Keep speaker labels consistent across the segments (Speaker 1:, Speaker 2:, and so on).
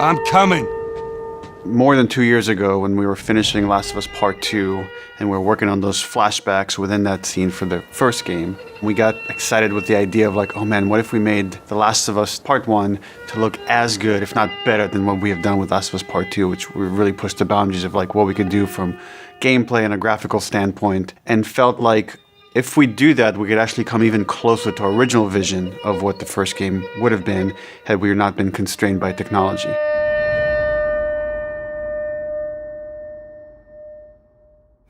Speaker 1: I'm coming.
Speaker 2: More than 2 years ago, when we were finishing Last of Us Part 2, and we were working on those flashbacks within that scene for the first game, we got excited with the idea of like, oh man, what if we made The Last of Us Part 1 to look as good, if not better, than what we have done with Last of Us Part 2, which we really pushed the boundaries of like what we could do from gameplay and a graphical standpoint, and felt like if we do that, we could actually come even closer to our original vision of what the first game would have been had we not been constrained by technology.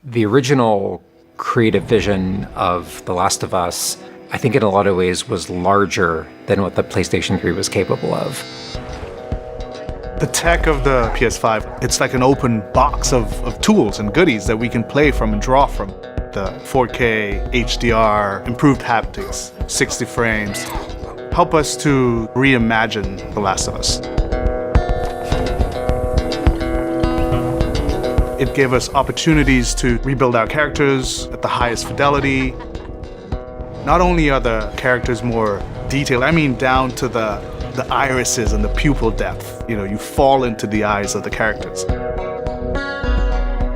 Speaker 3: The original creative vision of The Last of Us, I think in a lot of ways was larger than what the PlayStation 3 was capable of.
Speaker 4: The tech of the PS5, it's like an open box of tools and goodies that we can play from and draw from. The 4K, HDR, improved haptics, 60 frames, help us to reimagine The Last of Us. It gave us opportunities to rebuild our characters at the highest fidelity. Not only are the characters more detailed, I mean down to the irises and the pupil depth. You know, you fall into the eyes of the characters.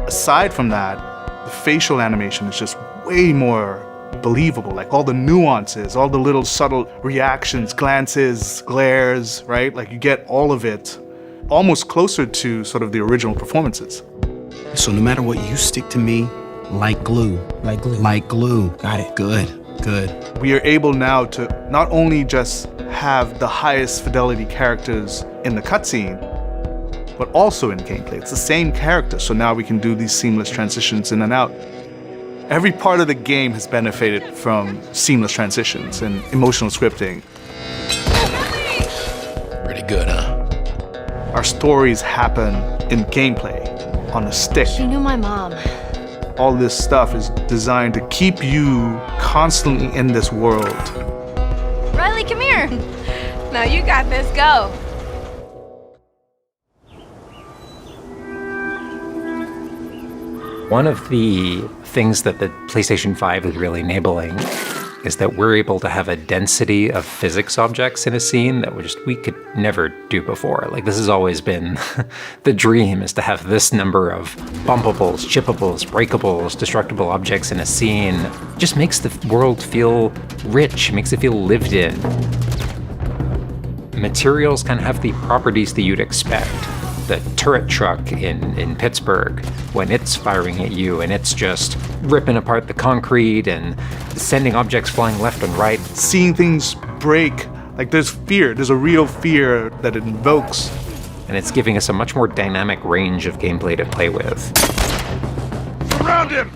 Speaker 4: Aside from that, the facial animation is just way more believable. Like all the nuances, all the little subtle reactions, glances, glares, right? Like you get all of it almost closer to sort of the original performances.
Speaker 1: So no matter what, you stick to me like glue.
Speaker 5: Like glue.
Speaker 1: Like glue.
Speaker 5: Got it.
Speaker 1: Good.
Speaker 4: We are able now to not only just have the highest fidelity characters in the cutscene, but also in gameplay. It's the same character, so now we can do these seamless transitions in and out. Every part of the game has benefited from seamless transitions and emotional scripting.
Speaker 1: Pretty good, huh?
Speaker 4: Our stories happen in gameplay, on a stick.
Speaker 6: She knew my mom.
Speaker 4: All this stuff is designed to keep you constantly in this world.
Speaker 6: Riley, come here. No, you got this. Go.
Speaker 3: One of the things that the PlayStation 5 is really enabling is that we're able to have a density of physics objects in a scene that we could never do before. Like, this has always been the dream, is to have this number of bumpables, chippables, breakables, destructible objects in a scene. It just makes the world feel rich, makes it feel lived in. Materials can have the properties that you'd expect. The turret truck in Pittsburgh, when it's firing at you and it's just ripping apart the concrete and sending objects flying left and right.
Speaker 4: Seeing things break, like there's fear, there's a real fear that it invokes.
Speaker 3: And it's giving us a much more dynamic range of gameplay to play with.
Speaker 1: Surround him!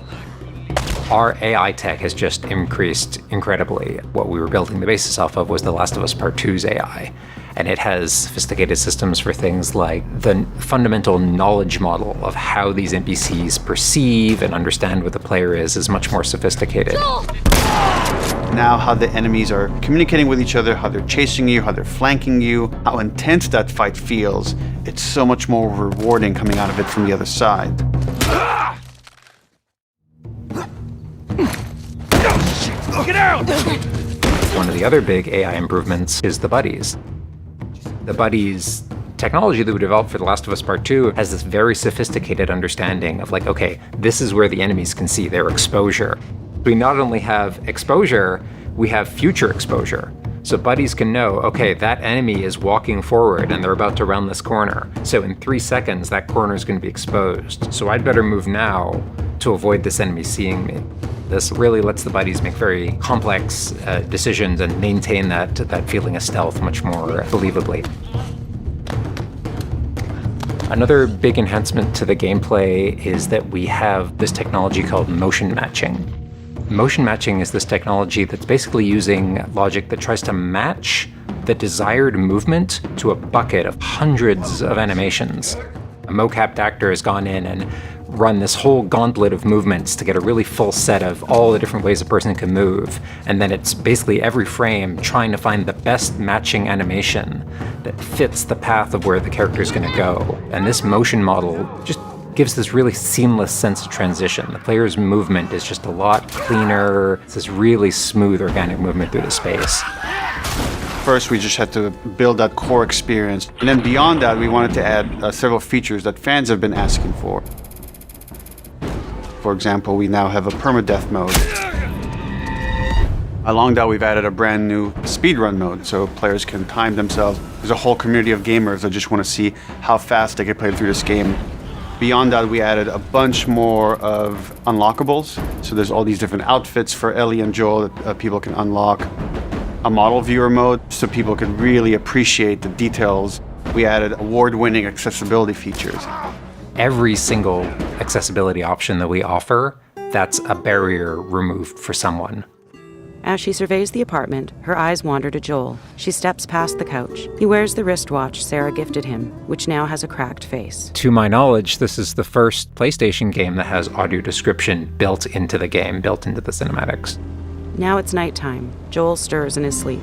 Speaker 3: Our AI tech has just increased incredibly. What we were building the basis off of was The Last of Us Part 2's AI. And it has sophisticated systems for things like the fundamental knowledge model of how these NPCs perceive and understand what the player is much more sophisticated.
Speaker 2: Now how the enemies are communicating with each other, how they're chasing you, how they're flanking you, how intense that fight feels, it's so much more rewarding coming out of it from the other side.
Speaker 1: Get out!
Speaker 3: One of the other big AI improvements is the buddies. The buddies technology that we developed for The Last of Us Part 2 has this very sophisticated understanding of like, okay, this is where the enemies can see their exposure. We not only have exposure, we have future exposure. So buddies can know, okay, that enemy is walking forward and they're about to round this corner. So in 3 seconds, that corner is going to be exposed. So I'd better move now to avoid this enemy seeing me. This really lets the buddies make very complex decisions and maintain that feeling of stealth much more believably. Another big enhancement to the gameplay is that we have this technology called motion matching. Motion matching is this technology that's basically using logic that tries to match the desired movement to a bucket of hundreds of animations. A mocapped actor has gone in and run this whole gauntlet of movements to get a really full set of all the different ways a person can move. And then it's basically every frame trying to find the best matching animation that fits the path of where the character is going to go. And this motion model just gives this really seamless sense of transition. The player's movement is just a lot cleaner. It's this really smooth, organic movement through the space.
Speaker 2: First, we just had to build that core experience. And then beyond that, we wanted to add several features that fans have been asking for. For example, we now have a permadeath mode. Along that, we've added a brand new speedrun mode, so players can time themselves. There's a whole community of gamers that just want to see how fast they can play through this game. Beyond that, we added a bunch more of unlockables. So there's all these different outfits for Ellie and Joel that people can unlock. A model viewer mode, so people can really appreciate the details. We added award-winning accessibility features.
Speaker 3: Every single accessibility option that we offer, that's a barrier removed for someone.
Speaker 5: As she surveys the apartment, her eyes wander to Joel. She steps past the couch. He wears the wristwatch Sarah gifted him, which now has a cracked face.
Speaker 3: To my knowledge, this is the first PlayStation game that has audio description built into the game, built into the cinematics.
Speaker 5: Now it's nighttime. Joel stirs in his sleep.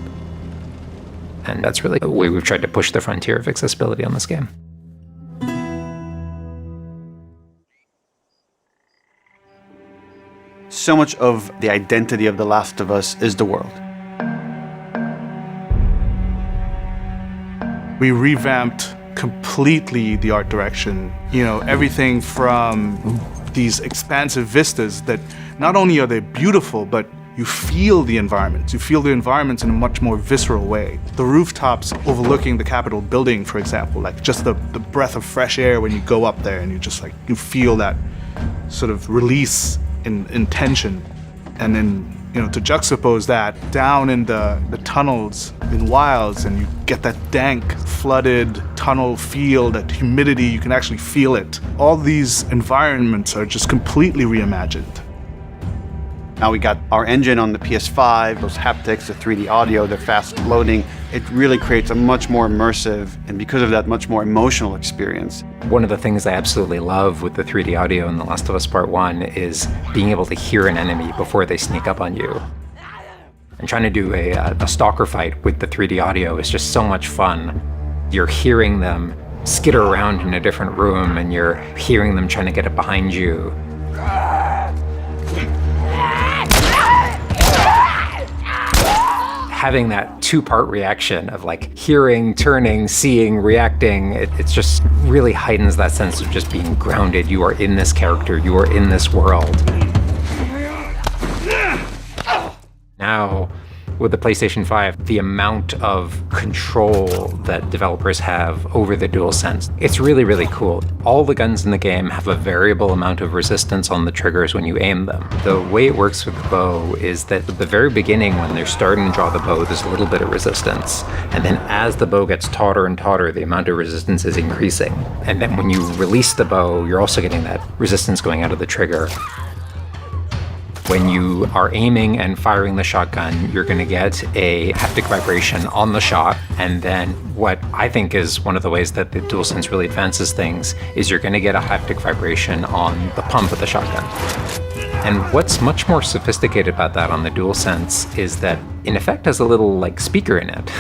Speaker 3: And that's really the way we've tried to push the frontier of accessibility on this game.
Speaker 2: So much of the identity of The Last of Us is the world.
Speaker 4: We revamped completely the art direction. You know, everything from these expansive vistas that not only are they beautiful, but you feel the environments. You feel the environments in a much more visceral way. The rooftops overlooking the Capitol building, for example, like just the breath of fresh air when you go up there and you feel that sort of release in tension. And then, to juxtapose that down in the tunnels in Wilds, and you get that dank, flooded tunnel feel, that humidity, you can actually feel it. All these environments are just completely reimagined.
Speaker 2: Now we got our engine on the PS5, those haptics, the 3D audio, the fast loading. It really creates a much more immersive, and because of that, much more emotional experience.
Speaker 3: One of the things I absolutely love with the 3D audio in The Last of Us Part 1 is being able to hear an enemy before they sneak up on you. And trying to do a stalker fight with the 3D audio is just so much fun. You're hearing them skitter around in a different room, and you're hearing them trying to get it behind you. Having that two-part reaction of like hearing, turning, seeing, reacting, it just really heightens that sense of just being grounded. You are in this character, you are in this world. Now, with the PlayStation 5, the amount of control that developers have over the DualSense, it's really, really cool. All the guns in the game have a variable amount of resistance on the triggers when you aim them. The way it works with the bow is that at the very beginning, when they're starting to draw the bow, there's a little bit of resistance. And then as the bow gets tauter and tauter, the amount of resistance is increasing. And then when you release the bow, you're also getting that resistance going out of the trigger. When you are aiming and firing the shotgun, you're going to get a haptic vibration on the shot. And then what I think is one of the ways that the DualSense really advances things is you're going to get a haptic vibration on the pump of the shotgun. And what's much more sophisticated about that on the DualSense is that in effect has a little speaker in it.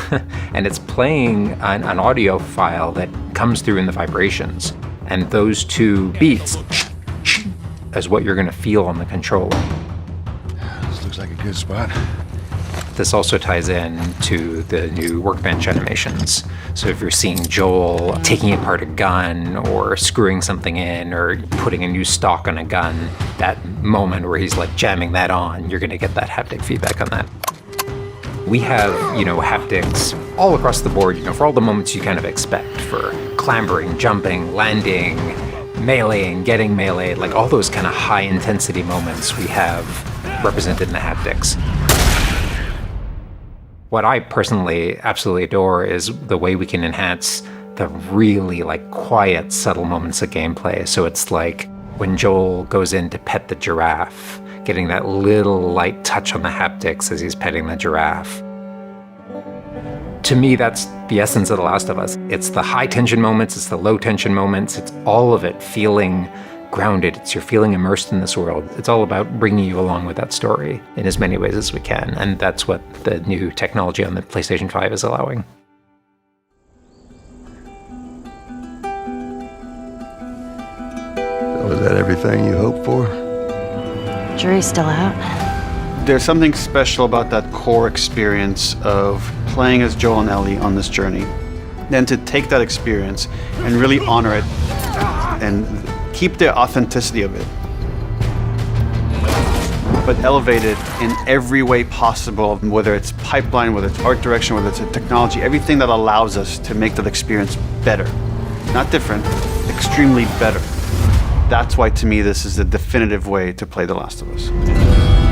Speaker 3: And it's playing an audio file that comes through in the vibrations. And those two beats is what you're going to feel on the controller.
Speaker 7: Looks like a good spot.
Speaker 3: This also ties in to the new workbench animations. So if you're seeing Joel taking apart a gun or screwing something in or putting a new stock on a gun, that moment where he's jamming that on, you're going to get that haptic feedback on that. We have, haptics all across the board, for all the moments you kind of expect, for clambering, jumping, landing, meleeing, getting meleeed, all those kind of high intensity moments we have represented in the haptics. What I personally absolutely adore is the way we can enhance the really quiet, subtle moments of gameplay. So it's like when Joel goes in to pet the giraffe, getting that little light touch on the haptics as he's petting the giraffe. To me, that's the essence of The Last of Us. It's the high tension moments, it's the low tension moments, it's all of it feeling grounded. It's you're feeling immersed in this world. It's all about bringing you along with that story in as many ways as we can. And that's what the new technology on the PlayStation 5 is allowing.
Speaker 7: So is that everything you hoped for?
Speaker 5: Jury's still out.
Speaker 2: There's something special about that core experience of playing as Joel and Ellie on this journey. Then to take that experience and really honor it and keep the authenticity of it, but elevate it in every way possible, whether it's pipeline, whether it's art direction, whether it's a technology, everything that allows us to make that experience better. Not different, extremely better. That's why, to me, this is the definitive way to play The Last of Us.